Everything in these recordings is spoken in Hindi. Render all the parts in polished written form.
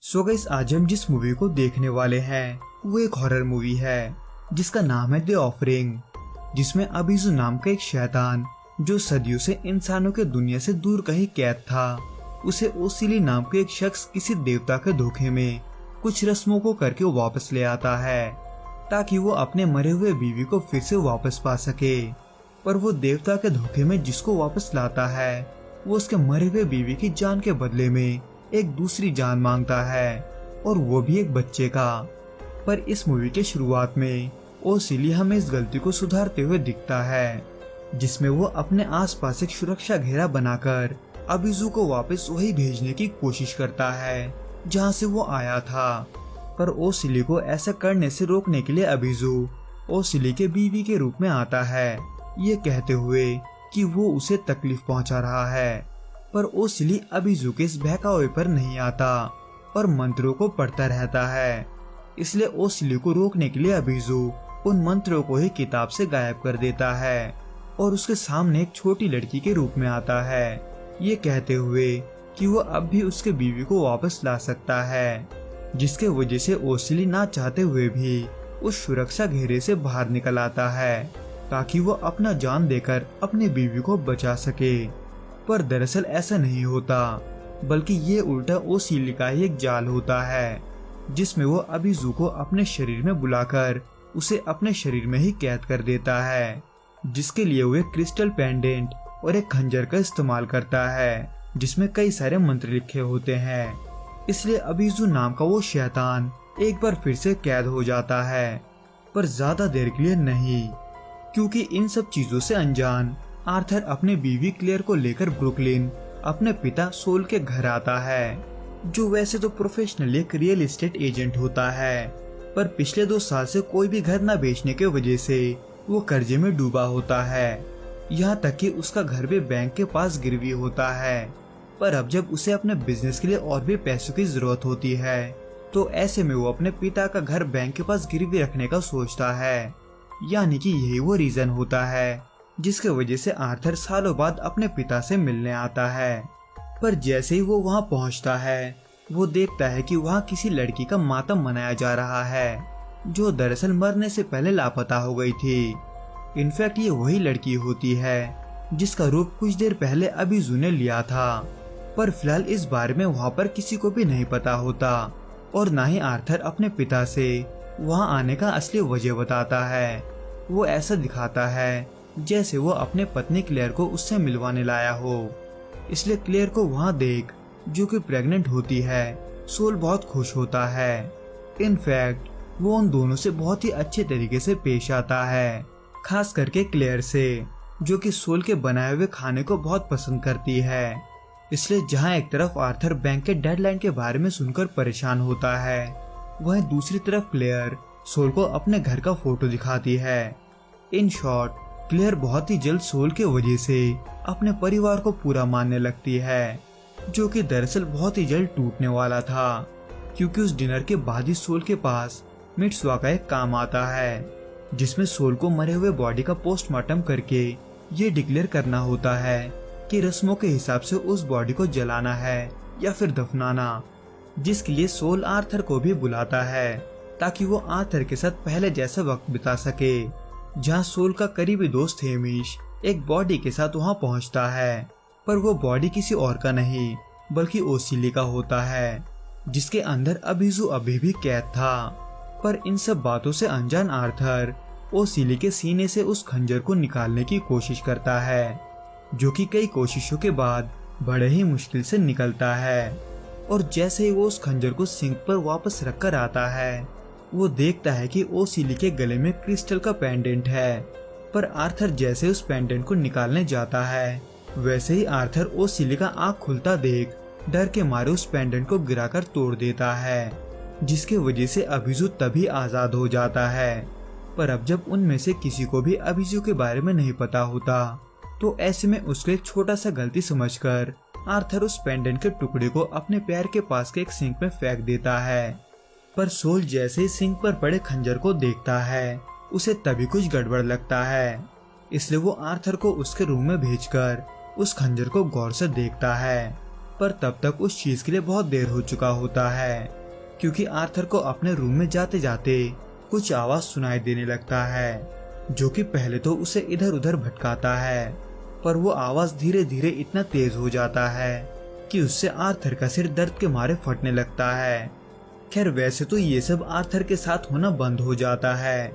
सो गाइस, आज हम जिस मूवी को देखने वाले हैं वो एक हॉरर मूवी है जिसका नाम है द ऑफरिंग, जिसमें अबीजू नाम का एक शैतान जो सदियों से इंसानों के दुनिया से दूर कहीं कैद था, उसे ओसिली नाम के एक शख्स किसी देवता के धोखे में कुछ रस्मों को करके वापस ले आता है ताकि वो अपने मरे हुए बीवी को फिर से वापस पा सके। पर वो देवता के धोखे में जिसको वापस लाता है वो उसके मरे हुए बीवी की जान के बदले में एक दूसरी जान मांगता है, और वो भी एक बच्चे का। पर इस मूवी के शुरुआत में ओसिली हमें इस गलती को सुधारते हुए दिखता है, जिसमें वो अपने आसपास एक सुरक्षा घेरा बनाकर अबीजू को वापस वही भेजने की कोशिश करता है जहां से वो आया था। पर ओसिली को ऐसा करने से रोकने के लिए अबीजू ओसिली के बीवी के रूप में आता है, ये कहते हुए कि वो उसे तकलीफ पहुंचा रहा है। पर ओसिली अबीजू के इस बहकावे पर नहीं आता और मंत्रों को पढ़ता रहता है। इसलिए ओसिली को रोकने के लिए अबीजू उन मंत्रों को ही किताब से गायब कर देता है और उसके सामने एक छोटी लड़की के रूप में आता है, ये कहते हुए कि वो अब भी उसके बीवी को वापस ला सकता है, जिसके वजह से ओसिली ना चाहते हुए भी उस सुरक्षा घेरे से बाहर निकल आता है ताकि वो अपना जान देकर अपनी बीवी को बचा सके। पर दरअसल ऐसा नहीं होता, बल्कि ये उल्टा ओसिली का ही एक जाल होता है जिसमें वो अबीजू को अपने शरीर में बुलाकर उसे अपने शरीर में ही कैद कर देता है, जिसके लिए वो एक क्रिस्टल पेंडेंट और एक खंजर का इस्तेमाल करता है जिसमें कई सारे मंत्र लिखे होते हैं। इसलिए अबीजू नाम का वो शैतान एक बार फिर से कैद हो जाता है, पर ज्यादा देर के लिए नहीं, क्योंकि इन सब चीजों से अनजान आर्थर अपनी बीवी क्लेयर को लेकर ब्रुकलिन अपने पिता सोल के घर आता है, जो वैसे तो प्रोफेशनली एक रियल एस्टेट एजेंट होता है, पर पिछले 2 साल से कोई भी घर न बेचने के वजह से वो कर्जे में डूबा होता है। यहाँ तक कि उसका घर भी बैंक के पास गिरवी होता है। पर अब जब उसे अपने बिजनेस के लिए और भी पैसों की जरूरत होती है तो ऐसे में वो अपने पिता का घर बैंक के पास गिरवी रखने का सोचता है। यानी कि यही वो रीजन होता है जिसके वजह से आर्थर सालों बाद अपने पिता से मिलने आता है। पर जैसे ही वो वहाँ पहुँचता है वो देखता है कि वहाँ किसी लड़की का मातम मनाया जा रहा है जो दरअसल मरने से पहले लापता हो गई थी। इनफैक्ट ये वही लड़की होती है जिसका रूप कुछ देर पहले अबीजू ने लिया था। पर फिलहाल इस बारे में वहाँ पर किसी को भी नहीं पता होता और ना ही आर्थर अपने पिता से वहाँ आने का असली वजह बताता है। वो ऐसा दिखाता है जैसे वो अपने पत्नी क्लेयर को उससे मिलवाने लाया हो। इसलिए क्लेयर को वहाँ देख, जो कि प्रेग्नेंट होती है, सोल बहुत खुश होता है। इनफैक्ट वो उन दोनों से बहुत ही अच्छे तरीके से पेश आता है, खास करके क्लेयर से, जो कि सोल के बनाए हुए खाने को बहुत पसंद करती है। इसलिए जहाँ एक तरफ आर्थर बैंक के डेडलाइन के बारे में सुनकर परेशान होता है, वहीं दूसरी तरफ क्लेयर सोल को अपने घर का फोटो दिखाती है। इन शॉर्ट, क्लेयर बहुत ही जल्द सोल के वजह से अपने परिवार को पूरा मानने लगती है, जो कि दरअसल बहुत ही जल्द टूटने वाला था, क्योंकि उस डिनर के बाद ही सोल के पास मिट्सवा का एक काम आता है जिसमें सोल को मरे हुए बॉडी का पोस्टमार्टम करके ये डिक्लेयर करना होता है कि रस्मों के हिसाब से उस बॉडी को जलाना है या फिर दफनाना, जिसके लिए सोल आर्थर को भी बुलाता है ताकि वो आर्थर के साथ पहले जैसा वक्त बिता सके। जहाँ सोल का करीबी दोस्त हेमिश एक बॉडी के साथ वहाँ पहुँचता है, पर वो बॉडी किसी और का नहीं बल्कि ओसिली का होता है, जिसके अंदर अबीजू अभी भी कैद था। पर इन सब बातों से अनजान आर्थर ओसिली के सीने से उस खंजर को निकालने की कोशिश करता है, जो कि कई कोशिशों के बाद बड़े ही मुश्किल से निकलता है। और जैसे ही वो उस खंजर को सिंक पर वापस रखकर आता है, वो देखता है कि ओसिली के गले में क्रिस्टल का पेंडेंट है। पर आर्थर जैसे उस पेंडेंट को निकालने जाता है, वैसे ही आर्थर ओसिली का आँख खुलता देख डर के मारे उस पेंडेंट को गिराकर तोड़ देता है, जिसके वजह से अबीजू तभी आजाद हो जाता है। पर अब जब उनमें से किसी को भी अबीजू के बारे में नहीं पता होता, तो ऐसे में उसको एक छोटा सा गलती समझकर आर्थर उस पेंडेंट के टुकड़े को अपने पैर के पास के एक सिंक में फेंक देता है। पर सोल जैसे ही सिंक पर पड़े खंजर को देखता है, उसे तभी कुछ गड़बड़ लगता है। इसलिए वो आर्थर को उसके रूम में भेजकर उस खंजर को गौर से देखता है पर तब तक उस चीज के लिए बहुत देर हो चुका होता है, क्योंकि आर्थर को अपने रूम में जाते जाते कुछ आवाज सुनाई देने लगता है, जो कि पहले तो उसे इधर उधर भटकाता है, पर वो आवाज धीरे धीरे इतना तेज हो जाता है कि उससे आर्थर का सिर दर्द के मारे फटने लगता है। खैर वैसे तो ये सब आर्थर के साथ होना बंद हो जाता है,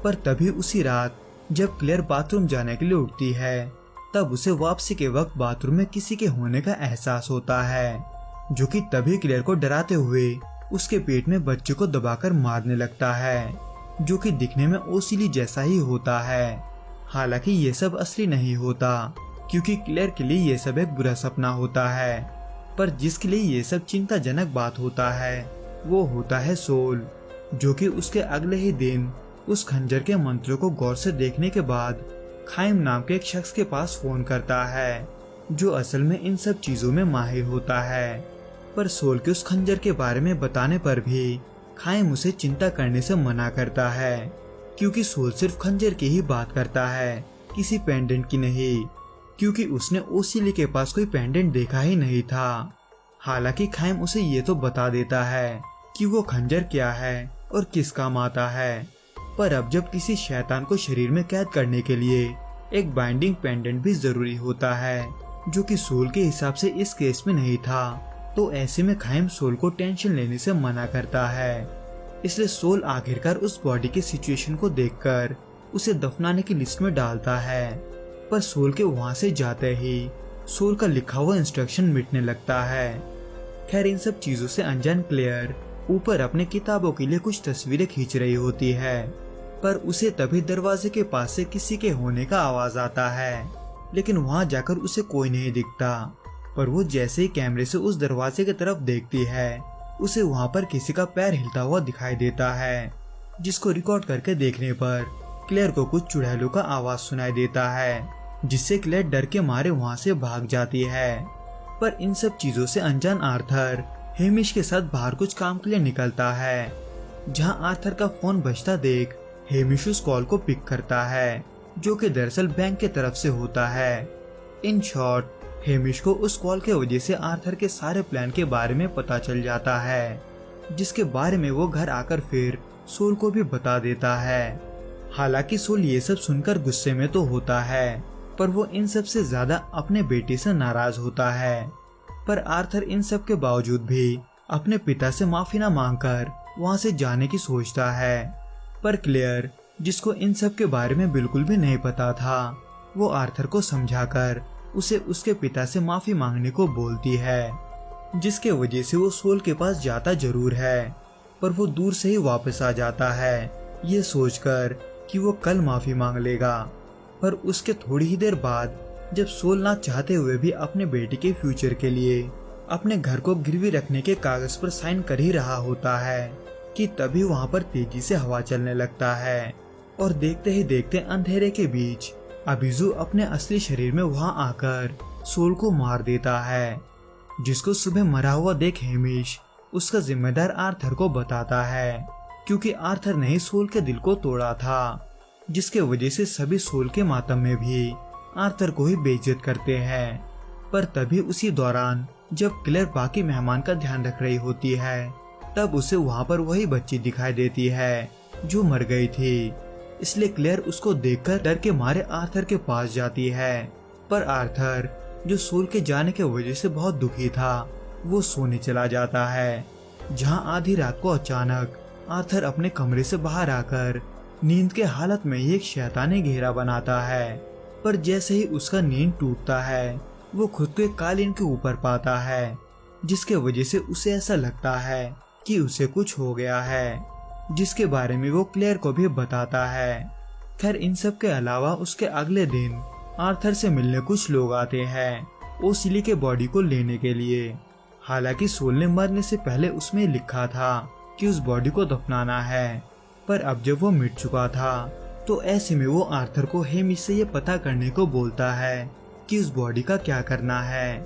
पर तभी उसी रात जब क्लेयर बाथरूम जाने के लिए उठती है, तब उसे वापसी के वक्त बाथरूम में किसी के होने का एहसास होता है, जो कि तभी क्लेयर को डराते हुए उसके पेट में बच्चे को दबाकर मारने लगता है, जो कि दिखने में ओसिली जैसा ही होता है। हालांकि ये सब असली नहीं होता, क्योंकि क्लेयर के लिए ये सब एक बुरा सपना होता है, पर जिसके लिए ये सब चिंताजनक बात होता है वो होता है सोल, जो कि उसके अगले ही दिन उस खंजर के मंत्रों को गौर से देखने के बाद खाइम नाम के एक शख्स के पास फोन करता है, जो असल में इन सब चीजों में माहिर होता है। पर सोल के उस खंजर के बारे में बताने पर भी खाइम उसे चिंता करने से मना करता है, क्योंकि सोल सिर्फ खंजर की ही बात करता है, किसी पेंडेंट की नहीं, क्योंकि उसने ओसिली के पास कोई पेंडेंट देखा ही नहीं था। हालांकि खाइम उसे ये तो बता देता है कि वो खंजर क्या है और किस काम आता है, पर अब जब किसी शैतान को शरीर में कैद करने के लिए एक बाइंडिंग पेंडेंट भी जरूरी होता है, जो कि सोल के हिसाब से इस केस में नहीं था, तो ऐसे में खाइम सोल को टेंशन लेने से मना करता है। इसलिए सोल आखिरकार उस बॉडी के सिचुएशन को देखकर उसे दफनाने की लिस्ट में डालता है, पर सोल के वहां से जाते ही सोल का लिखा हुआ इंस्ट्रक्शन मिटने लगता है। खैर इन सब चीजों से अनजान क्लेयर ऊपर अपने किताबों के लिए कुछ तस्वीरें खींच रही होती है, पर उसे तभी दरवाजे के पास से किसी के होने का आवाज आता है, लेकिन वहां जाकर उसे कोई नहीं दिखता। पर वो जैसे ही कैमरे से उस दरवाजे की तरफ देखती है, उसे वहां पर किसी का पैर हिलता हुआ दिखाई देता है, जिसको रिकॉर्ड करके देखने पर क्लेयर को कुछ चुड़ैलों का आवाज सुनाई देता है, जिससे क्लेयर डर के मारे वहां से भाग जाती है। पर इन सब चीजों से अनजान आर्थर हेमिश के साथ बाहर कुछ काम के लिए निकलता है, जहां आर्थर का फोन बजता देख हेमिश उस कॉल को पिक करता है, जो कि दरअसल बैंक के तरफ से होता है। इन शॉर्ट हेमिश को उस कॉल के वजह से आर्थर के सारे प्लान के बारे में पता चल जाता है, जिसके बारे में वो घर आकर फिर सोल को भी बता देता है। हालांकि सोल ये सब सुनकर गुस्से में तो होता है, पर वो इन सब से ज्यादा अपने बेटे से नाराज होता है। पर आर्थर इन सब के बावजूद भी अपने पिता से माफी न मांगकर वहां से जाने की सोचता है। पर क्लेयर, जिसको इन सब के बारे में बिल्कुल भी नहीं पता था, वो आर्थर को समझाकर उसे उसके पिता से माफी मांगने को बोलती है, जिसके वजह से वो सोल के पास जाता जरूर है, पर वो दूर से ही वापस आ जाता है, ये सोचकर कि वो कल माफी मांग लेगा। पर उसके थोड़ी ही देर बाद जब सोल ना चाहते हुए भी अपने बेटे के फ्यूचर के लिए अपने घर को गिरवी रखने के कागज पर साइन कर ही रहा होता है, कि तभी वहां पर तेजी से हवा चलने लगता है, और देखते ही देखते अंधेरे के बीच अबिजू अपने असली शरीर में वहां आकर सोल को मार देता है, जिसको सुबह मरा हुआ देख हेमिश उसका जिम्मेदार आर्थर को बताता है, क्योंकि आर्थर ने ही सोल के दिल को तोड़ा था, जिसके वजह से सभी सोल के मातम में भी आर्थर को ही बेइज्जत करते हैं। पर तभी उसी दौरान जब क्लेयर बाकी मेहमान का ध्यान रख रही होती है, तब उसे वहां पर वही बच्ची दिखाई देती है जो मर गई थी। इसलिए क्लेयर उसको देखकर डर के मारे आर्थर के पास जाती है। पर आर्थर, जो सोल के जाने के वजह से बहुत दुखी था, वो सोने चला जाता है, जहां आधी रात को अचानक आर्थर अपने कमरे से बाहर आकर नींद के हालत में ही एक शैतानी घेरा बनाता है। पर जैसे ही उसका नींद टूटता है, वो खुद को एक कालीन के ऊपर पाता है, जिसके वजह से उसे ऐसा लगता है कि उसे कुछ हो गया है, जिसके बारे में वो क्लेयर को भी बताता है। खैर इन सब के अलावा उसके अगले दिन आर्थर से मिलने कुछ लोग आते हैं ओसिली के बॉडी को लेने के लिए। हालांकि सोल ने मरने से पहले उसमें लिखा था कि उस बॉडी को दफनाना है, पर अब जब वो मिट चुका था तो ऐसे में वो आर्थर को हेमिश से ये पता करने को बोलता है कि उस बॉडी का क्या करना है।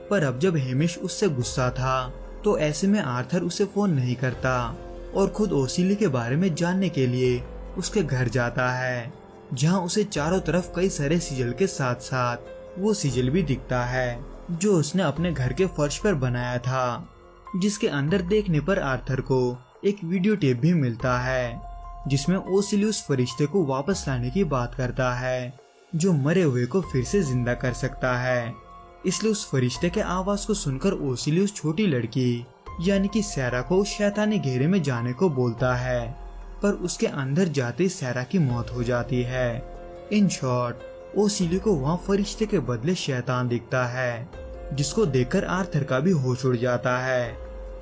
पर अब जब हेमिश उससे गुस्सा था, तो ऐसे में आर्थर उसे फोन नहीं करता और खुद ओसिली के बारे में जानने के लिए उसके घर जाता है, जहां उसे चारों तरफ कई सारे सिजल के साथ साथ वो सिजल भी दिखता है, जो उसने अपने घर के फर्श पर बनाया था, जिसके अंदर देखने पर आर्थर को एक वीडियो टेप भी मिलता है जिसमें ओसिली उस फरिश्ते को वापस लाने की बात करता है जो मरे हुए को फिर से जिंदा कर सकता है। इसलिए उस फरिश्ते के आवाज को सुनकर ओसिली उस छोटी लड़की यानी कि सैरा को उस शैतानी घेरे में जाने को बोलता है, पर उसके अंदर जाते ही सैरा की मौत हो जाती है। इन शॉर्ट ओसिली को वहाँ फरिश्ते के बदले शैतान दिखता है, जिसको देखकर आर्थर का भी होश उड़ जाता है।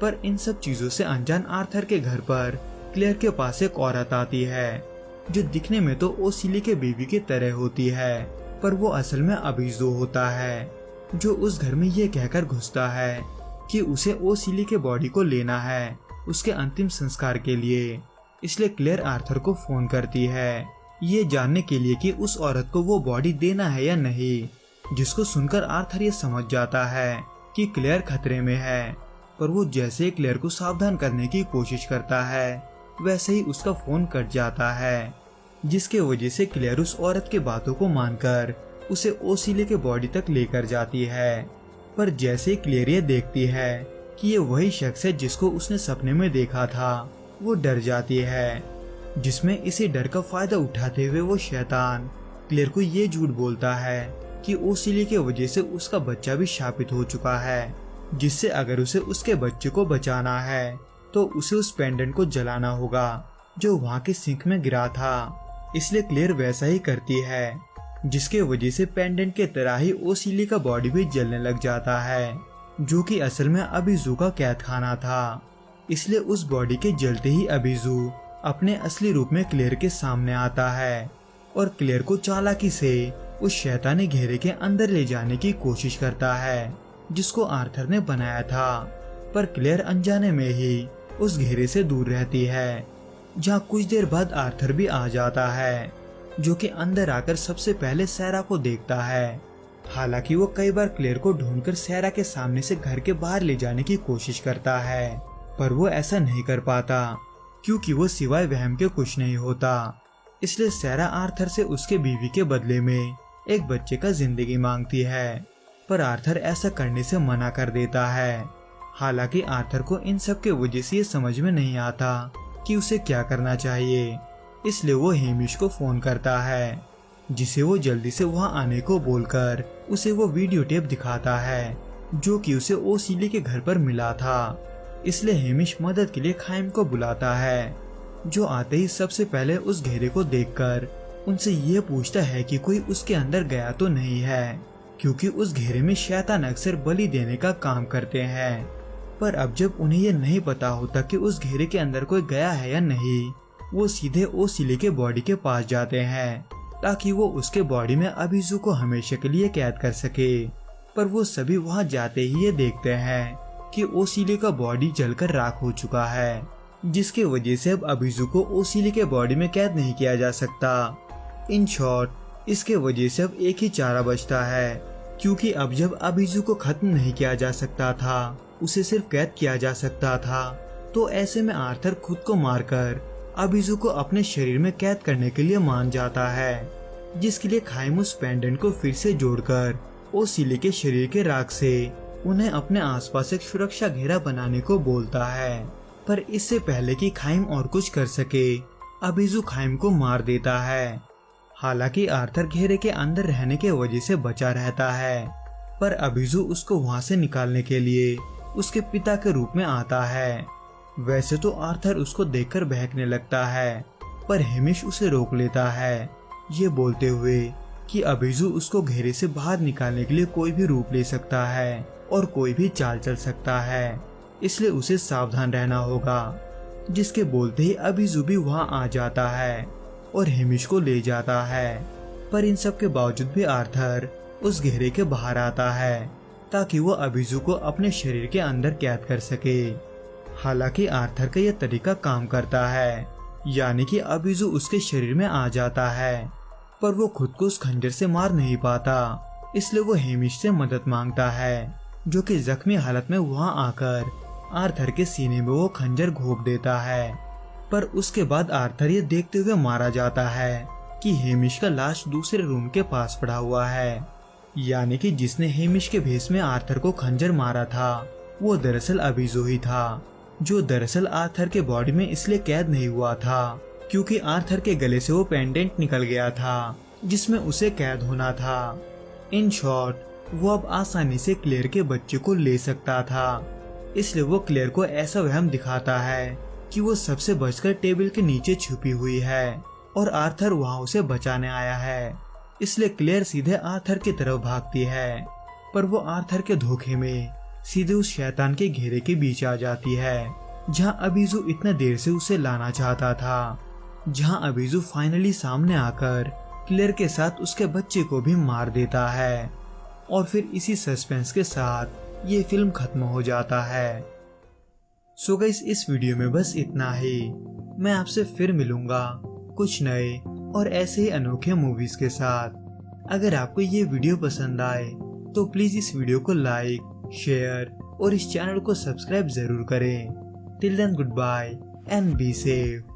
पर इन सब चीजों से अनजान आर्थर के घर पर क्लेयर के पास एक औरत आती है जो दिखने में तो ओसिली के बीवी की तरह होती है, पर वो असल में अबीजू होता है, जो उस घर में ये कहकर घुसता है कि उसे ओसिली के बॉडी को लेना है उसके अंतिम संस्कार के लिए। इसलिए क्लेयर आर्थर को फोन करती है ये जानने के लिए कि उस औरत को वो बॉडी देना है या नहीं, जिसको सुनकर आर्थर ये समझ जाता है कि क्लेयर खतरे में है। पर वो जैसे ही क्लेयर को सावधान करने की कोशिश करता है वैसे ही उसका फोन कट जाता है, जिसके वजह से क्लेयर उस औरत के बातों को मानकर उसे ओसिली के बॉडी तक लेकर जाती है। पर जैसे ही क्लेयर ये देखती है कि ये वही शख्स है जिसको उसने सपने में देखा था, वो डर जाती है, जिसमें इसी डर का फायदा उठाते हुए वो शैतान क्लेयर को ये झूठ बोलता है कि ओसिली के वजह से उसका बच्चा भी शापित हो चुका है, जिससे अगर उसे उसके बच्चे को बचाना है तो उसे उस पेंडेंट को जलाना होगा जो वहाँ के सिंक में गिरा था। इसलिए क्लेयर वैसा ही करती है, जिसके वजह से पेंडेंट के तरह ही ओसिली का बॉडी भी जलने लग जाता है, जो कि असल में अबीजू का कैद खाना था। इसलिए उस बॉडी के जलते ही अबीजू अपने असली रूप में क्लेयर के सामने आता है और क्लेयर को चालाकी से उस शैतानी घेरे के अंदर ले जाने की कोशिश करता है जिसको आर्थर ने बनाया था। पर क्लेयर अनजाने में ही उस घेरे से दूर रहती है, जहाँ कुछ देर बाद आर्थर भी आ जाता है, जो कि अंदर आकर सबसे पहले सैरा को देखता है। हालांकि वो कई बार क्लेयर को ढूंढकर सैरा के सामने से घर के बाहर ले जाने की कोशिश करता है, पर वो ऐसा नहीं कर पाता क्योंकि वो सिवाय वहम के कुछ नहीं होता। इसलिए सैरा आर्थर से उसके बीवी के बदले में एक बच्चे का जिंदगी मांगती है, पर आर्थर ऐसा करने से मना कर देता है। हालांकि आर्थर को इन सब के वजह से ये समझ में नहीं आता कि उसे क्या करना चाहिए, इसलिए वो हेमिश को फोन करता है, जिसे वो जल्दी से वहां आने को बोलकर उसे वो वीडियो टेप दिखाता है जो कि उसे ओसिली के घर पर मिला था। इसलिए हेमिश मदद के लिए खाइम को बुलाता है, जो आते ही सबसे पहले उस घेरे को देखकर उनसे ये पूछता है कि कोई उसके अंदर गया तो नहीं है, क्योंकि उस घेरे में शैतान अक्सर बलि देने का काम करते हैं। पर अब जब उन्हें ये नहीं पता होता कि उस घेरे के अंदर कोई गया है या नहीं, वो सीधे ओसिली के बॉडी के पास जाते हैं ताकि वो उसके बॉडी में अबीजू को हमेशा के लिए कैद कर सके। पर वो सभी वहां जाते ही ये देखते हैं कि ओसिली का बॉडी जलकर राख हो चुका है, जिसके वजह से अब अबीजू को ओसिली के बॉडी में कैद नहीं किया जा सकता। इन शॉर्ट इसके वजह से अब एक ही चारा बचता है, क्योंकि अब जब अबीजू को खत्म नहीं किया जा सकता था, उसे सिर्फ कैद किया जा सकता था, तो ऐसे में आर्थर खुद को मारकर अबीजू को अपने शरीर में कैद करने के लिए मान जाता है, जिसके लिए खाइम उस पेंडेंट को फिर से जोड़कर ओसिली के शरीर के राख से उन्हें अपने आसपास एक सुरक्षा घेरा बनाने को बोलता है। पर इससे पहले कि खाइम और कुछ कर सके, अबीजू खाइम को मार देता है। हालांकि आर्थर घेरे के अंदर रहने के वजह से बचा रहता है, पर अबीजू उसको वहां से निकालने के लिए उसके पिता के रूप में आता है। वैसे तो आर्थर उसको देखकर बहकने लगता है, पर हेमिश उसे रोक लेता है, ये बोलते हुए कि अबीजू उसको घेरे से बाहर निकालने के लिए कोई भी रूप ले सकता है और कोई भी चाल चल सकता है, इसलिए उसे सावधान रहना होगा। जिसके बोलते ही अबीजू भी वहां आ जाता है और हेमिश को ले जाता है। पर इन सब के बावजूद भी आर्थर उस घेरे के बाहर आता है ताकि वो अबीजू को अपने शरीर के अंदर कैद कर सके। हालांकि आर्थर का यह तरीका काम करता है, यानी कि अबीजू उसके शरीर में आ जाता है, पर वो खुद को उस खंजर से मार नहीं पाता। इसलिए वो हेमिश से मदद मांगता है, जो कि जख्मी हालत में वहां आकर आर्थर के सीने में वो खंजर घोंप देता है। पर उसके बाद आर्थर ये देखते हुए मारा जाता है कि हेमिश का लाश दूसरे रूम के पास पड़ा हुआ है। यानी कि जिसने हेमिश के भेष में आर्थर को खंजर मारा था वो दरअसल अबीजो ही था, जो दरअसल आर्थर के बॉडी में इसलिए कैद नहीं हुआ था क्योंकि आर्थर के गले से वो पेंडेंट निकल गया था जिसमें उसे कैद होना था। इन शॉर्ट, वो अब आसानी से क्लेयर के बच्चे को ले सकता था, इसलिए वो क्लेयर को ऐसा वहम दिखाता है कि वो सबसे बचकर टेबल के नीचे छुपी हुई है और आर्थर वहाँ उसे बचाने आया है। इसलिए क्लेयर सीधे आर्थर की तरफ भागती है, पर वो आर्थर के धोखे में सीधे उस शैतान के घेरे के बीच आ जाती है जहाँ अबीजू इतना देर से उसे लाना चाहता था, जहाँ अबीजू फाइनली सामने आकर क्लेयर के साथ उसके बच्चे को भी मार देता है। और फिर इसी सस्पेंस के साथ ये फिल्म खत्म हो जाता है। सो गाइस, इस वीडियो में बस इतना ही। मैं आपसे फिर मिलूंगा कुछ नए और ऐसे ही अनोखे मूवीज के साथ। अगर आपको ये वीडियो पसंद आए तो प्लीज इस वीडियो को लाइक, शेयर और इस चैनल को सब्सक्राइब जरूर करें। Till then, good bye and be safe.